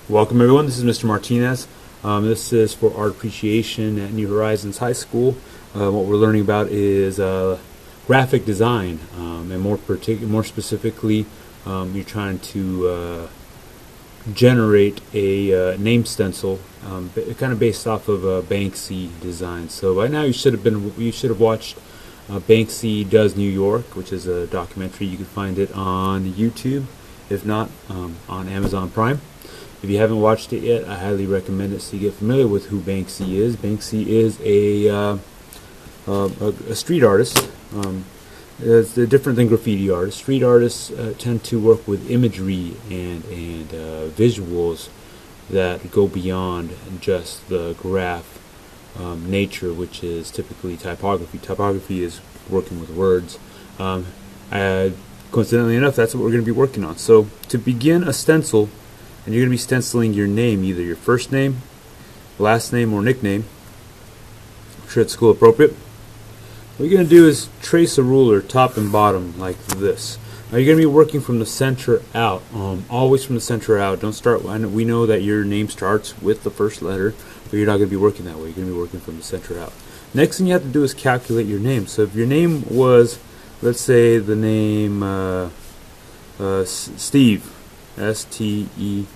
Welcome everyone, this is Mr. Martinez. This is for Art Appreciation at New Horizons High School. What we're learning about is graphic design, and more specifically, you're trying to generate a name stencil, kind of based off of Banksy design. So by now you should have watched Banksy Does New York, which is a documentary. You can find it on YouTube, if not on Amazon Prime. If you haven't watched it yet, I highly recommend it so you get familiar with who Banksy is. Banksy is a street artist. It's different than graffiti artists. Street artists tend to work with imagery and visuals that go beyond just the graph nature, which is typically typography. Typography is working with words. Coincidentally enough, that's what we're going to be working on. So to begin a stencil, and you're going to be stenciling your name, either your first name, last name, or nickname. I'm sure it's school appropriate. What you're going to do is trace a ruler top and bottom like this. Now you're going to be working from the center out, always from the center out. Don't start. We know that your name starts with the first letter, but you're not going to be working that way. You're going to be working from the center out. Next thing you have to do is calculate your name. So if your name was, let's say the name Steve, S-T-E-V-E,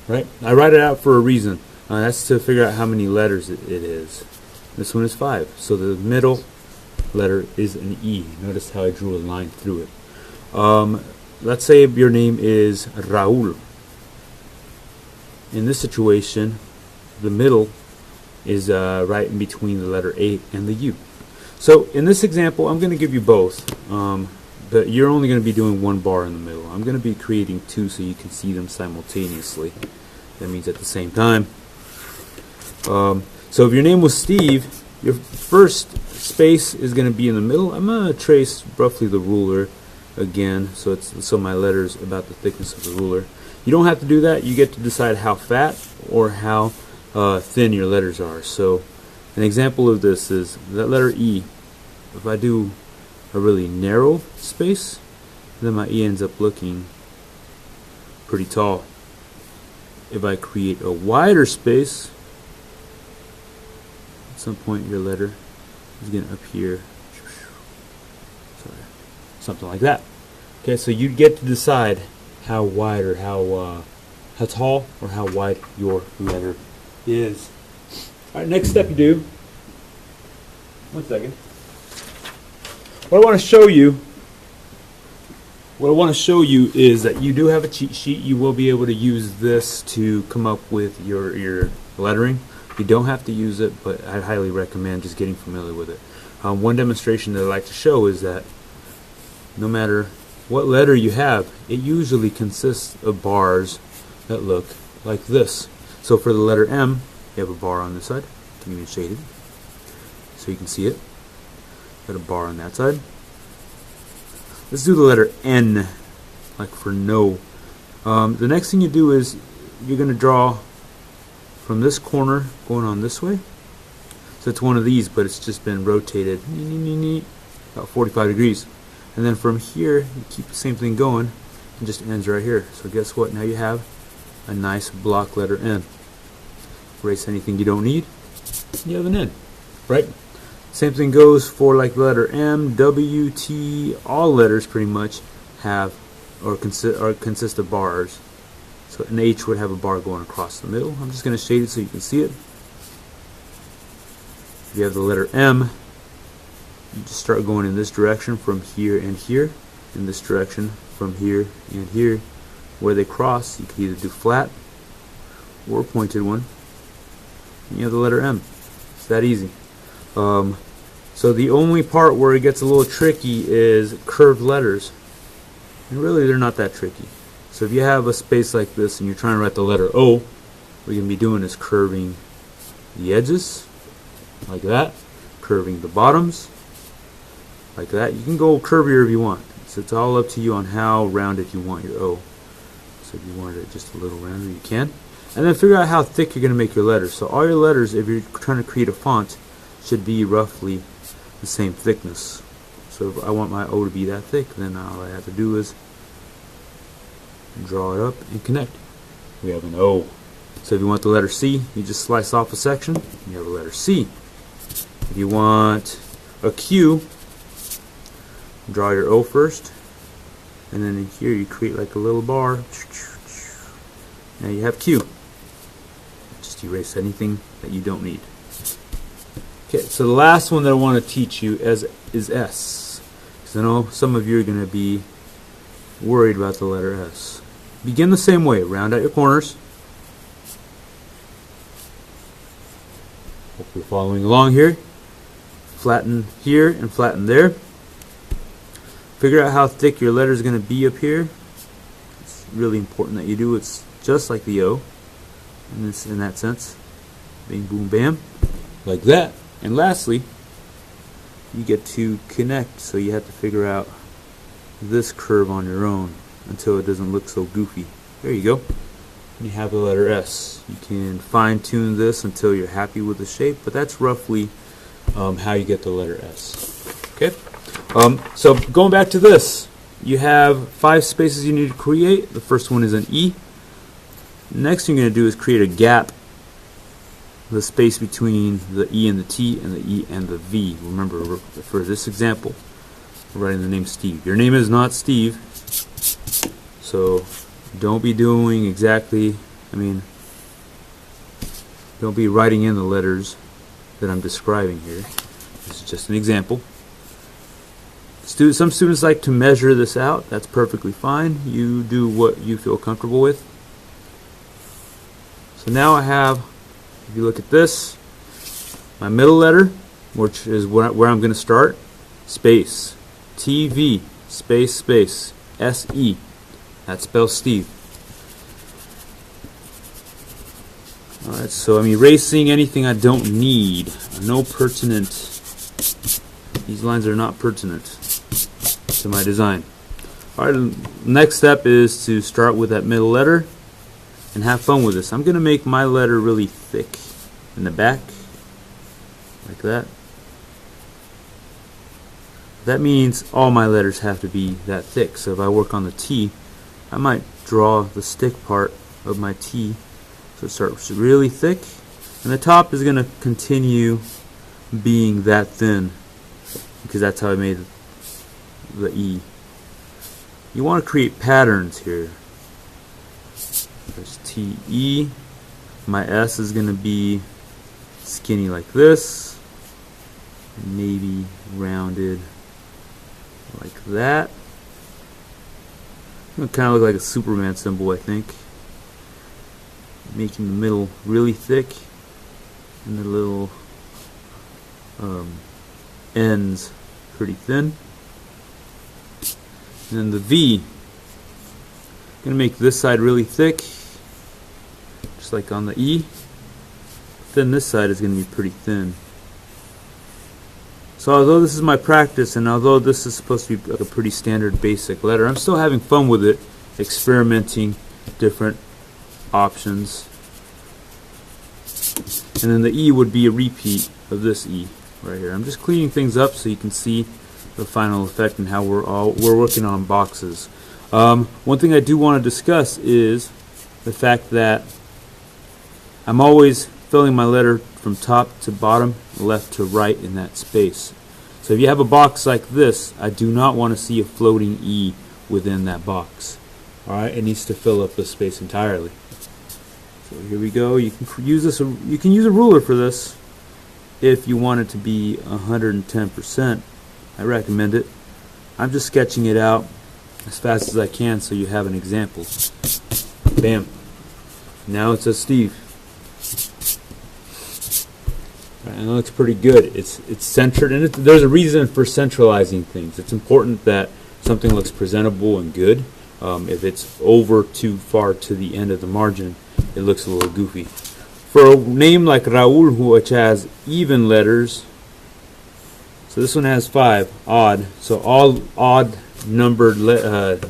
right? I write it out for a reason. That's to figure out how many letters it is. This one is 5, so the middle letter is an E. Notice how I drew a line through it. Let's say your name is Raul. In this situation, the middle is right in between the letter A and the U. So in this example, I'm going to give you both. But you're only going to be doing one bar in the middle. I'm going to be creating 2 so you can see them simultaneously. That means at the same time. So if your name was Steve, your first space is going to be in the middle. I'm going to trace roughly the ruler again, so my letter's about the thickness of the ruler. You don't have to do that. You get to decide how fat or how thin your letters are. So an example of this is that letter E. If I do a really narrow space, then my E ends up looking pretty tall. If I create a wider space, at some point your letter is going to appear, something like that. Okay, so you get to decide how wide or how tall or how wide your letter is. All right, next step you do. One second. What I want to show you is that you do have a cheat sheet. You will be able to use this to come up with your lettering. You don't have to use it, but I highly recommend just getting familiar with it. One demonstration that I like to show is that no matter what letter you have, it usually consists of bars that look like this. So for the letter M, you have a bar on this side. Can even shade it so you can see it. Got a bar on that side. Let's do the letter N, like for no. The next thing you do is you're going to draw from this corner going on this way. So it's one of these, but it's just been rotated about 45 degrees. And then from here, you keep the same thing going. It just ends right here. So guess what? Now you have a nice block letter N. Erase anything you don't need. You have an N, right? Same thing goes for like the letter M, W, T. All letters pretty much have or consist of bars. So an H would have a bar going across the middle. I'm just going to shade it so you can see it. If you have the letter M, you just start going in this direction from here and here. In this direction from here and here. Where they cross, you can either do flat or a pointed one. And you have the letter M. It's that easy. So the only part where it gets a little tricky is curved letters. And really they're not that tricky. So if you have a space like this and you're trying to write the letter O, what you're going to be doing is curving the edges like that, curving the bottoms like that. You can go curvier if you want. So it's all up to you on how rounded you want your O. So if you wanted it just a little rounder, you can. And then figure out how thick you're going to make your letters. So all your letters, if you're trying to create a font, should be roughly the same thickness. So if I want my O to be that thick, then all I have to do is draw it up, and connect. We have an O. So if you want the letter C, you just slice off a section, you have a letter C. If you want a Q, draw your O first, and then in here you create like a little bar. Now you have Q. Just erase anything that you don't need. Okay, so the last one that I want to teach you is S. Because I know some of you are going to be worried about the letter S. Begin the same way. Round out your corners. Hope you're following along here. Flatten here and flatten there. Figure out how thick your letter is going to be up here. It's really important that you do. It's just like the O in that sense. Bing, boom, bam. Like that. And lastly, you get to connect, so you have to figure out this curve on your own until it doesn't look so goofy. There you go. And you have the letter S. You can fine tune this until you're happy with the shape, but that's roughly how you get the letter S. Okay. So going back to this, you have 5 spaces you need to create. The first one is an E. Next thing you're going to do is create a gap, the space between the E and the T and the E and the V. Remember, for this example, we're writing the name Steve. Your name is not Steve, so don't be doing exactly, don't be writing in the letters that I'm describing here. This is just an example. Some students like to measure this out. That's perfectly fine. You do what you feel comfortable with. So now I have, if you look at this, my middle letter, which is where I'm going to start, space, TV, space, space, S-E. That spells Steve. Alright, so I'm erasing anything I don't need. No pertinent. These lines are not pertinent to my design. Alright, next step is to start with that middle letter and have fun with this. I'm going to make my letter really thick in the back, like that. That means all my letters have to be that thick. So if I work on the T, I might draw the stick part of my T so it starts really thick, and the top is going to continue being that thin because that's how I made the E. You want to create patterns here. There's T-E. My S is going to be skinny like this, maybe rounded like that. It kind of look like a Superman symbol, I think. Making the middle really thick and the little ends pretty thin. And then the V, I'm going to make this side really thick, just like on the E. Then this side is going to be pretty thin. So although this is my practice, and although this is supposed to be like a pretty standard basic letter, I'm still having fun with it, experimenting different options. And then the E would be a repeat of this E right here. I'm just cleaning things up so you can see the final effect and how we're working on boxes. One thing I do want to discuss is the fact that I'm always filling my letter from top to bottom, left to right in that space. So if you have a box like this, I do not want to see a floating E within that box. Alright, it needs to fill up the space entirely. So here we go. You can use this. You can use a ruler for this if you want it to be 110%. I recommend it. I'm just sketching it out as fast as I can so you have an example. Bam. Now it says Steve. And it looks pretty good. It's centered, and there's a reason for centralizing things. It's important that something looks presentable and good. If it's over too far to the end of the margin, it looks a little goofy. For a name like Raul, which has even letters, so this one has 5, odd. So all odd numbered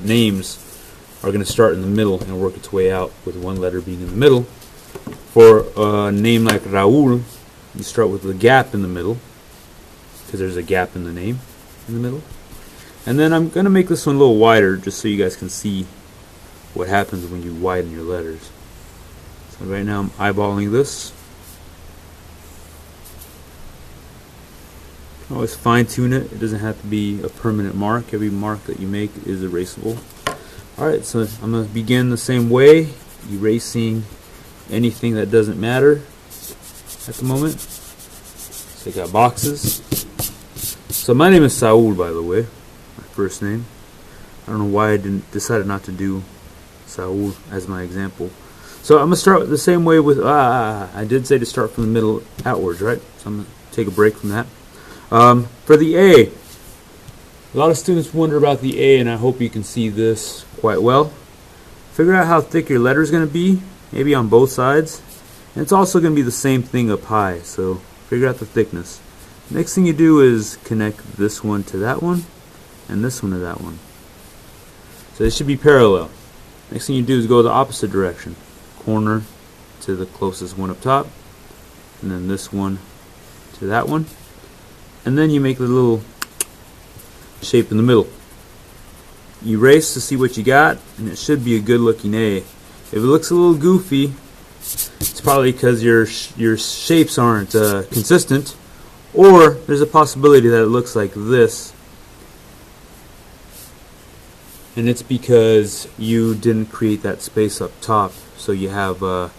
names are going to start in the middle and work its way out with one letter being in the middle. For a name like Raul, you start with the gap in the middle, because there's a gap in the name in the middle. And then I'm going to make this one a little wider just so you guys can see what happens when you widen your letters. So right now I'm eyeballing this. You can always fine-tune it. It doesn't have to be a permanent mark. Every mark that you make is erasable. Alright, so I'm going to begin the same way, erasing anything that doesn't matter at the moment. So I got boxes. So my name is Saul, by the way, my first name. I don't know why I decided not to do Saul as my example. So I'm going to start the same way with, I did say to start from the middle outwards, right? So I'm going to take a break from that. For the A, a lot of students wonder about the A, and I hope you can see this quite well. Figure out how thick your letter is going to be, maybe on both sides. And it's also going to be the same thing up high, so figure out the thickness. Next thing you do is connect this one to that one, and this one to that one. So they should be parallel. Next thing you do is go the opposite direction. Corner to the closest one up top, and then this one to that one. And then you make the little shape in the middle. Erase to see what you got, and it should be a good looking A. If it looks a little goofy, it's probably because your shapes aren't consistent, or there's a possibility that it looks like this, and it's because you didn't create that space up top, so you have a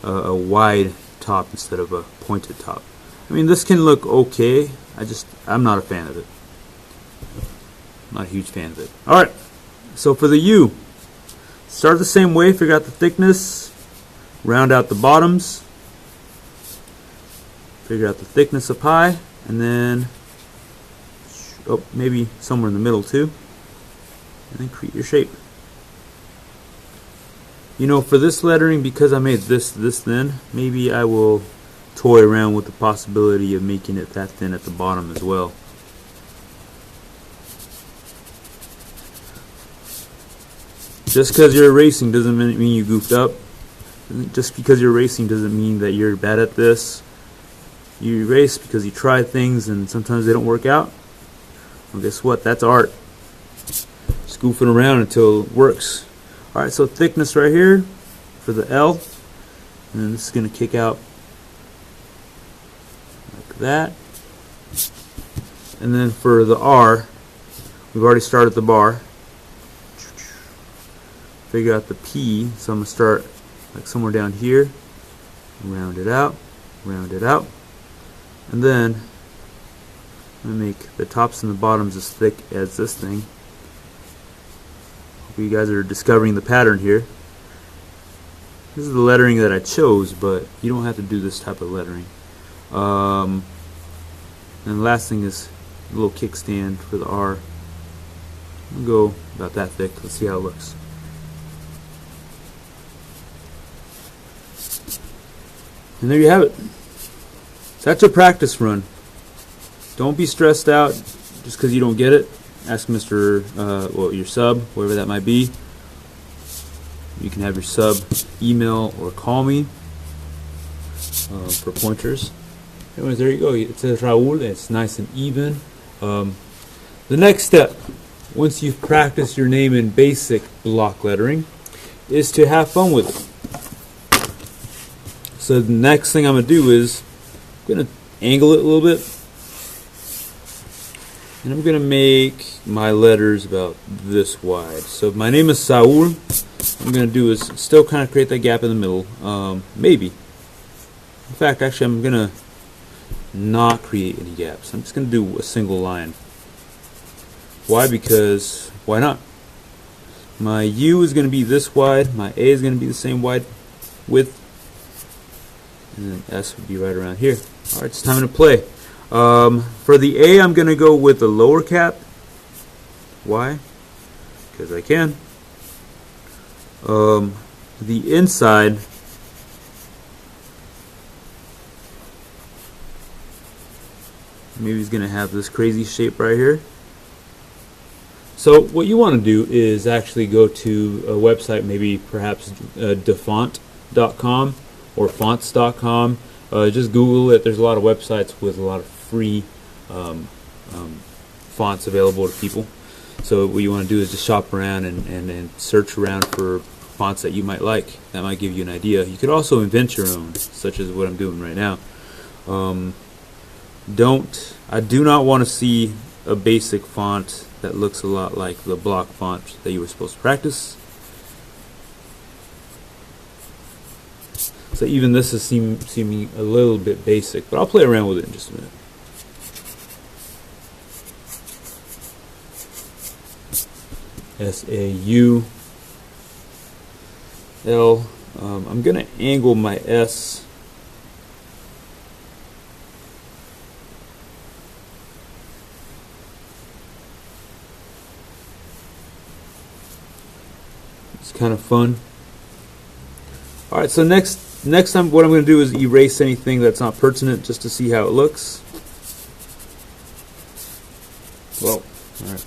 wide top instead of a pointed top. I mean, this can look okay. I'm not a fan of it. I'm not a huge fan of it. Alright, so for the U, start the same way, figure out the thickness, round out the bottoms, figure out the thickness up high, and then maybe somewhere in the middle too, and then create your shape. You know, for this lettering, because I made this thin, maybe I will toy around with the possibility of making it that thin at the bottom as well. Just because you're erasing doesn't mean you goofed up. Just because you're erasing doesn't mean that you're bad at this. You erase because you try things and sometimes they don't work out. Well, guess what? That's art. Just goofing around until it works. Alright, so thickness right here for the L. And then this is going to kick out like that. And then for the R, we've already started the bar. Figure out the P, so I'm going to start like somewhere down here, round it out, and then I'm going to make the tops and the bottoms as thick as this thing. Hope you guys are discovering the pattern here. This is the lettering that I chose, but you don't have to do this type of lettering. And the last thing is a little kickstand for the R. I'll go about that thick. Let's see how it looks. And there you have it. So that's your practice run. Don't be stressed out just because you don't get it. Ask Mr. Your sub, whoever that might be. You can have your sub email or call me for pointers. Anyways, there you go. It says Raul. It's nice and even. The next step, once you've practiced your name in basic block lettering, is to have fun with it. So the next thing I'm going to do is I'm going to angle it a little bit, and I'm going to make my letters about this wide. So if my name is Saul, what I'm going to do is still kind of create that gap in the middle, maybe. In fact, actually I'm going to not create any gaps. I'm just going to do a single line. Why? Because why not? My U is going to be this wide, my A is going to be the same wide width, and then S would be right around here. Alright, it's time to play. For the A, I'm going to go with a lower cap. Why? Because I can. The inside, maybe he's going to have this crazy shape right here. So what you want to do is actually go to a website, maybe perhaps defont.com or fonts.com. Just Google it. There's a lot of websites with a lot of free fonts available to people. So what you want to do is just shop around and search around for fonts that you might like. That might give you an idea. You could also invent your own, such as what I'm doing right now. I do not want to see a basic font that looks a lot like the block font that you were supposed to practice. So even this is seeming a little bit basic, but I'll play around with it in just a minute. S-A-U-L. I'm going to angle my S. It's kind of fun. Alright, so next time what I'm going to do is erase anything that's not pertinent just to see how it looks. Well, alright.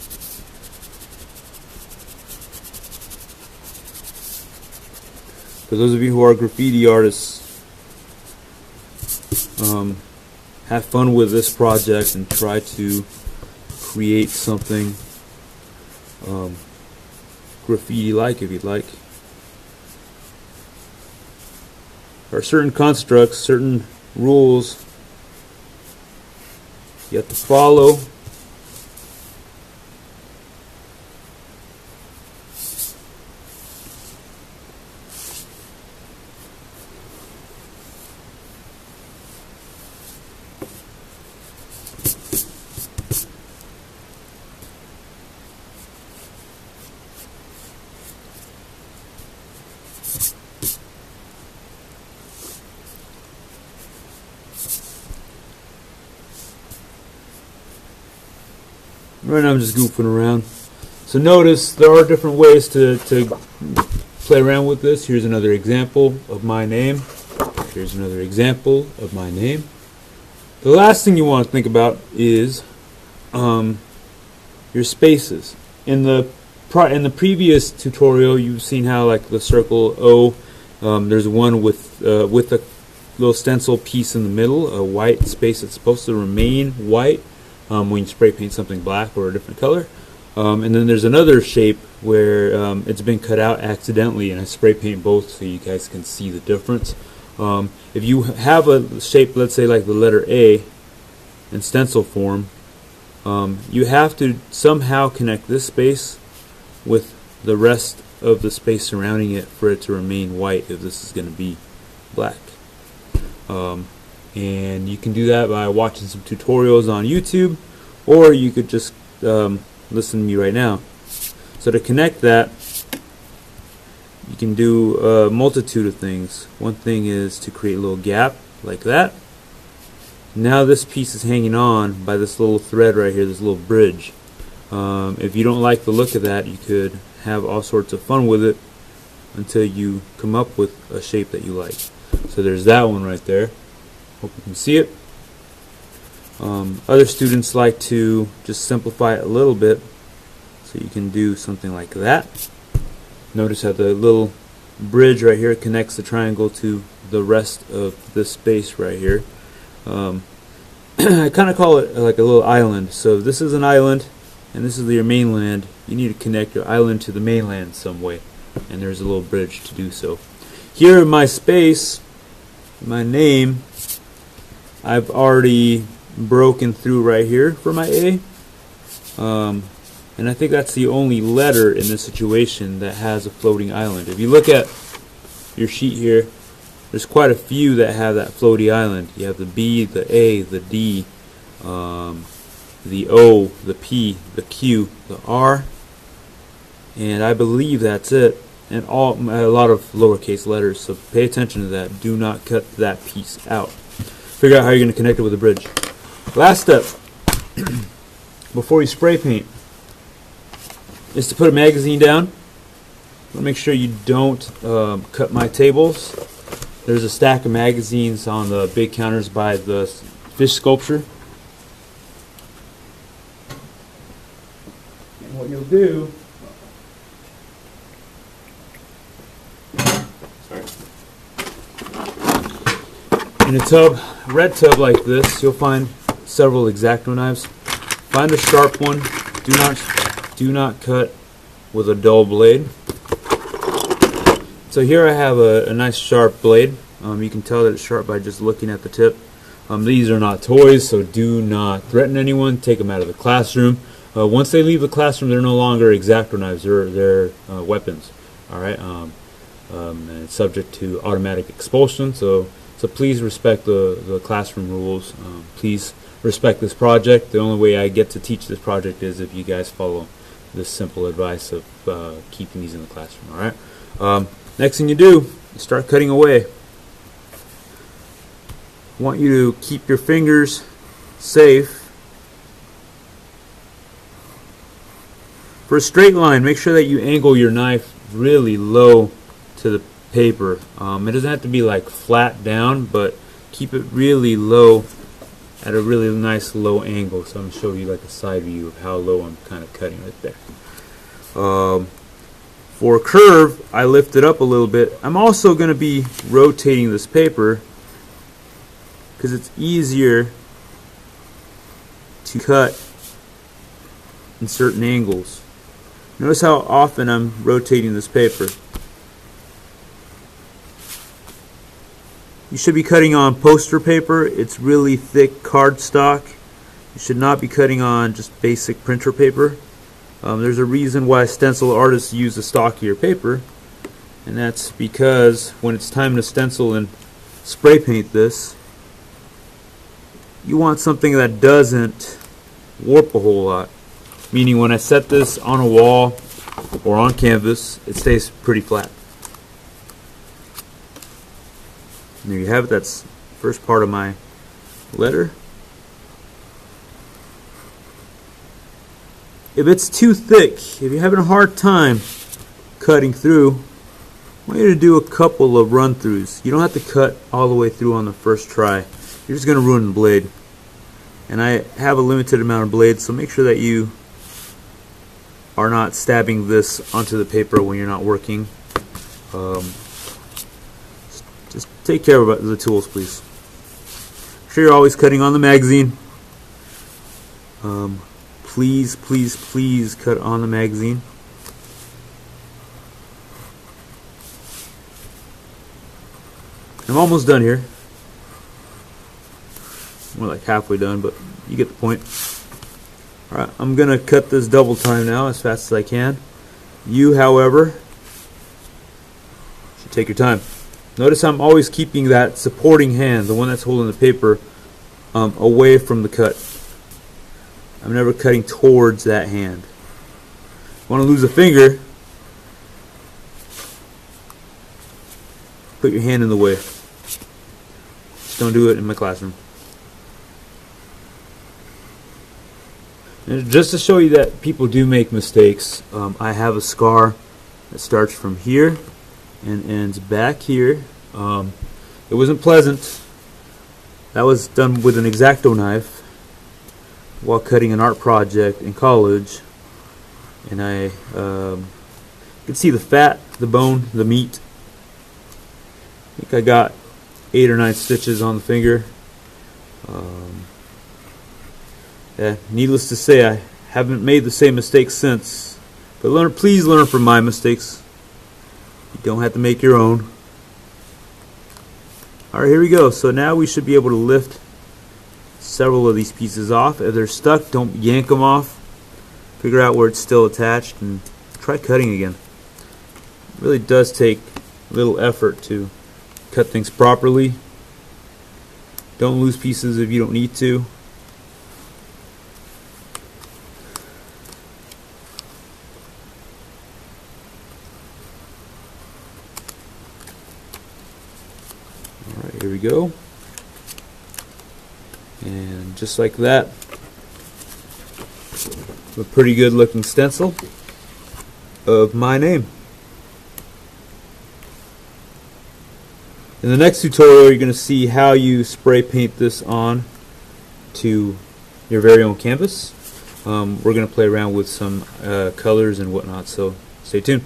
For those of you who are graffiti artists, have fun with this project and try to create something graffiti-like, if you'd like. There are certain constructs, certain rules you have to follow. Right now I'm just goofing around. So notice there are different ways to play around with this. Here's another example of my name. Here's another example of my name. The last thing you want to think about is your spaces. In the previous tutorial, you've seen how, like, the circle O, there's one with a little stencil piece in the middle, a white space that's supposed to remain white when you spray paint something black or a different color. And then there's another shape where it's been cut out accidentally, and I spray paint both so you guys can see the difference. If you have a shape, let's say like the letter A in stencil form, you have to somehow connect this space with the rest of the space surrounding it for it to remain white if this is going to be black. And you can do that by watching some tutorials on YouTube, or you could just listen to me right now. So to connect that, you can do a multitude of things. One thing is to create a little gap like that. Now this piece is hanging on by this little thread right here, this little bridge. If you don't like the look of that, you could have all sorts of fun with it until you come up with a shape that you like. So there's that one right there. Hope you can see it. Other students like to just simplify it a little bit, so you can do something like that. Notice how the little bridge right here connects the triangle to the rest of this space right here. I kind of call it like a little island. So this is an island and this is your mainland. You need to connect your island to the mainland some way, and there's a little bridge to do so. Here in my space, my name, I've already broken through right here for my A, and I think that's the only letter in this situation that has a floating island. If you look at your sheet here, there's quite a few that have that floaty island. You have the B, the A, the D, the O, the P, the Q, the R, and I believe that's it. And a lot of lowercase letters, so pay attention to that. Do not cut that piece out. Figure out how you're going to connect it with the bridge. Last step, before you spray paint, is to put a magazine down. Make sure you don't cut my tables. There's a stack of magazines on the big counters by the fish sculpture. And what you'll do, in a tub, red tub like this, you'll find several X-Acto knives. Find a sharp one. Do not cut with a dull blade. So here I have a nice sharp blade. You can tell that it's sharp by just looking at the tip. These are not toys, so do not threaten anyone. Take them out of the classroom. Once they leave the classroom, they're no longer X-Acto knives. They're weapons. All right, and it's subject to automatic expulsion. So please respect the classroom rules. Please respect this project. The only way I get to teach this project is if you guys follow this simple advice of keeping these in the classroom. All right. Next thing you do, you start cutting away. I want you to keep your fingers safe. For a straight line, make sure that you angle your knife really low to the paper. It doesn't have to be like flat down, but keep it really low at a really nice low angle. So I'm going to show you like a side view of how low I'm kind of cutting right there. For a curve, I lift it up a little bit. I'm also going to be rotating this paper because it's easier to cut in certain angles. Notice how often I'm rotating this paper. You should be cutting on poster paper. It's really thick cardstock. You should not be cutting on just basic printer paper. There's a reason why stencil artists use a stockier paper, and that's because when it's time to stencil and spray paint this, you want something that doesn't warp a whole lot. Meaning when I set this on a wall or on canvas, it stays pretty flat. And there you have it. That's the first part of my letter. If it's too thick, if you're having a hard time cutting through, I want you to do a couple of run-throughs. You don't have to cut all the way through on the first try. You're just going to ruin the blade. And I have a limited amount of blades, so make sure that you are not stabbing this onto the paper when you're not working. Just take care of the tools, please. Make sure you're always cutting on the magazine. Please, please, please cut on the magazine. I'm almost done here. We're like halfway done, but you get the point. Alright, I'm going to cut this double time now as fast as I can. You, however, should take your time. Notice I'm always keeping that supporting hand, the one that's holding the paper, away from the cut. I'm never cutting towards that hand. If you want to lose a finger, put your hand in the way. Just don't do it in my classroom. And just to show you that people do make mistakes, I have a scar that starts from here and ends back here. It wasn't pleasant. That was done with an X-Acto knife while cutting an art project in college, and I could see the fat, the bone, the meat. I think I got 8 or 9 stitches on the finger. Yeah, needless to say, I haven't made the same mistakes since. But please learn from my mistakes. You don't have to make your own. Alright, here we go. So now we should be able to lift several of these pieces off. If they're stuck, don't yank them off. Figure out where it's still attached and try cutting again. It really does take a little effort to cut things properly. Don't lose pieces if you don't need to. Alright, here we go. And just like that, a pretty good looking stencil of my name. In the next tutorial, you're going to see how you spray paint this on to your very own canvas. We're going to play around with some colors and whatnot, so stay tuned.